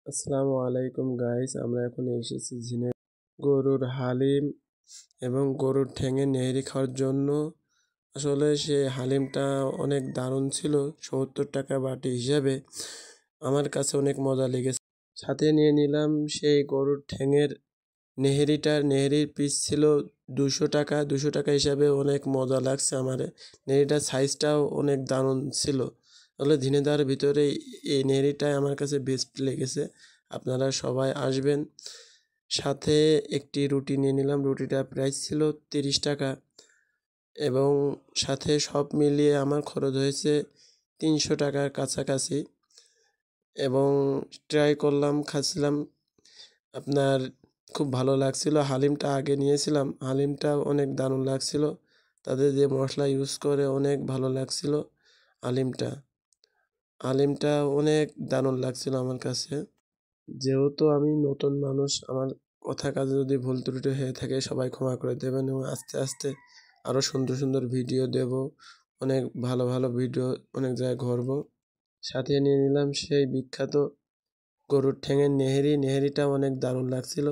আসসালামু আলাইকুম গাইস, আমরা এখন এসেছি গরুর হালিম এবং গরুর ঠ্যাঙের নেহেরি খাওয়ার জন্য। আসলে সে হালিমটা অনেক দারুণ ছিল, 70 টাকা বাটি হিসাবে। আমার কাছে অনেক মজা লেগেছে। সাথে নিয়ে নিলাম সেই গরুর ঠ্যাঙের নেহেরির পিস ছিল 200 টাকা। 200 টাকা হিসাবে অনেক মজা লাগছে আমার। নেহেরিটার সাইজটাও অনেক দারুণ ছিল। তাহলে ঝিনেদার ভিতরে এই নেহেরিটাই আমার কাছে বেস্ট লেগেছে। আপনারা সবাই আসবেন। সাথে একটি রুটি নিয়ে নিলাম। রুটিটার প্রাইস ছিল 30 টাকা এবং সাথে সব মিলিয়ে আমার খরচ হয়েছে 300 টাকার কাছাকাছি। এবং ট্রাই করলাম, খাচ্ছিলাম, আপনার খুব ভালো লাগছিল। হালিমটা আগে নিয়েছিলাম, হালিমটা অনেক দারুণ লাগছিল। তাদের যে মশলা ইউজ করে অনেক ভালো লাগছিল। হালিমটা হালিমটা অনেক দারুণ লাগছিল আমার কাছে। যেহেতু আমি নতুন মানুষ, আমার কথা কাজে যদি ভুল ত্রুটি হয়ে থাকে সবাই ক্ষমা করে দেবেন এবং আস্তে আস্তে আরও সুন্দর সুন্দর ভিডিও দেব। অনেক ভালো ভালো ভিডিও অনেক জায়গায় ঘুরবো। সাথে নিয়ে নিলাম সেই বিখ্যাত গরুর ঠ্যাঙের নেহেরিটা অনেক দারুণ লাগছিল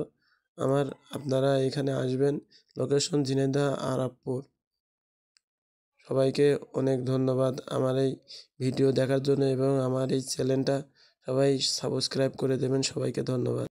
আমার। আপনারা এখানে আসবেন, লোকেশন ঝিনাইদহ আরাপপুর। সবাইকে অনেক ধন্যবাদ আমার এই ভিডিও দেখার জন্য এবং আমার এই চ্যানেলটা সবাই সাবস্ক্রাইব করে দেবেন। সবাইকে ধন্যবাদ।